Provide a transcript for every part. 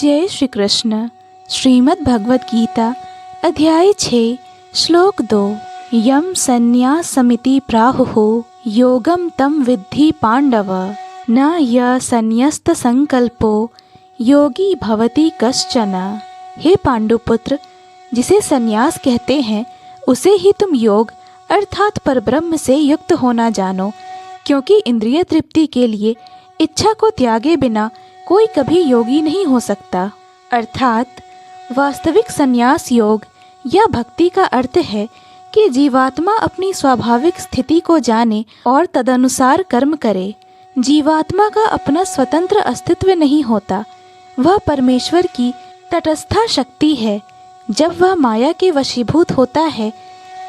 जय श्री कृष्ण। श्रीमद् भगवत गीता अध्याय 6 श्लोक 2। यम संन्यासमिति प्राहुः योगम तम विद्धि पांडव न य संन्यस्त संकल्पो योगी भवति कश्चन। हे पांडुपुत्र, जिसे संन्यास कहते हैं उसे ही तुम योग अर्थात परब्रह्म से युक्त होना जानो, क्योंकि इंद्रिय तृप्ति के लिए इच्छा को त्यागे बिना कोई कभी योगी नहीं हो सकता। अर्थात वास्तविक संन्यास योग या भक्ति का अर्थ है कि जीवात्मा अपनी स्वाभाविक स्थिति को जाने और तदनुसार कर्म करे। जीवात्मा का अपना स्वतंत्र अस्तित्व नहीं होता, वह परमेश्वर की तटस्था शक्ति है। जब वह माया के वशीभूत होता है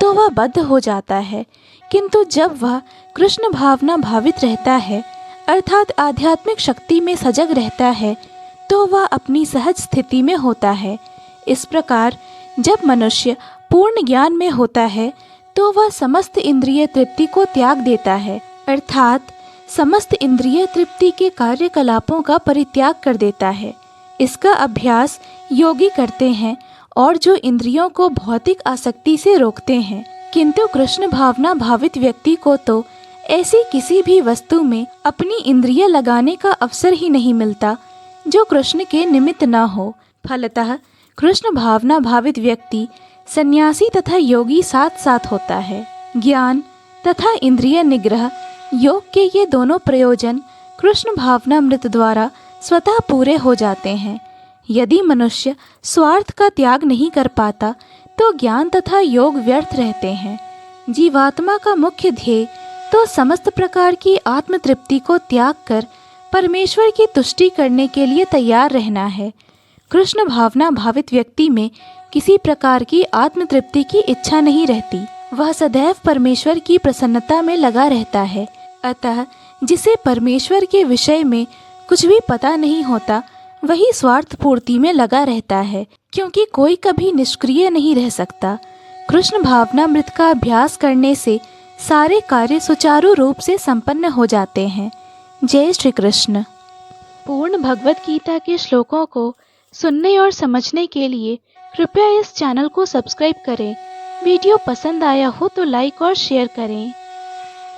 तो वह बद्ध हो जाता है, किंतु जब वह कृष्ण भावना भावित रहता है अर्थात आध्यात्मिक शक्ति में सजग रहता है तो वह अपनी सहज स्थिति में होता है। इस प्रकार जब मनुष्य पूर्ण ज्ञान में होता है तो वह समस्त इंद्रिय तृप्ति को त्याग देता है, अर्थात समस्त इंद्रिय तृप्ति के कार्यकलापों का परित्याग कर देता है। इसका अभ्यास योगी करते हैं और जो इंद्रियों को भौतिक आसक्ति से रोकते हैं, किंतु कृष्ण भावना भावित व्यक्ति को तो ऐसी किसी भी वस्तु में अपनी इंद्रिय लगाने का अवसर ही नहीं मिलता जो कृष्ण के निमित्त न हो। फलतः कृष्ण भावना भावित व्यक्ति सन्यासी तथा योगी साथ साथ होता है। ज्ञान तथा इंद्रिय निग्रह योग के ये दोनों प्रयोजन कृष्ण भावनामृत द्वारा स्वतः पूरे हो जाते हैं। यदि मनुष्य स्वार्थ का त्याग नहीं कर पाता तो ज्ञान तथा योग व्यर्थ रहते हैं। जीवात्मा का मुख्य ध्येय तो समस्त प्रकार की आत्म तृप्ति को त्याग कर परमेश्वर की तुष्टि करने के लिए तैयार रहना है। कृष्ण भावना भावित व्यक्ति में किसी प्रकार की आत्म तृप्ति की इच्छा नहीं रहती, वह सदैव परमेश्वर की प्रसन्नता में लगा रहता है। अतः जिसे परमेश्वर के विषय में कुछ भी पता नहीं होता वही स्वार्थ पूर्ति में लगा रहता है, क्योंकि कोई कभी निष्क्रिय नहीं रह सकता। कृष्ण भावनामृत का अभ्यास करने से सारे कार्य सुचारू रूप से संपन्न हो जाते हैं। जय श्री कृष्ण। पूर्ण भगवत गीता के श्लोकों को सुनने और समझने के लिए कृपया इस चैनल को सब्सक्राइब करें। वीडियो पसंद आया हो तो लाइक और शेयर करें।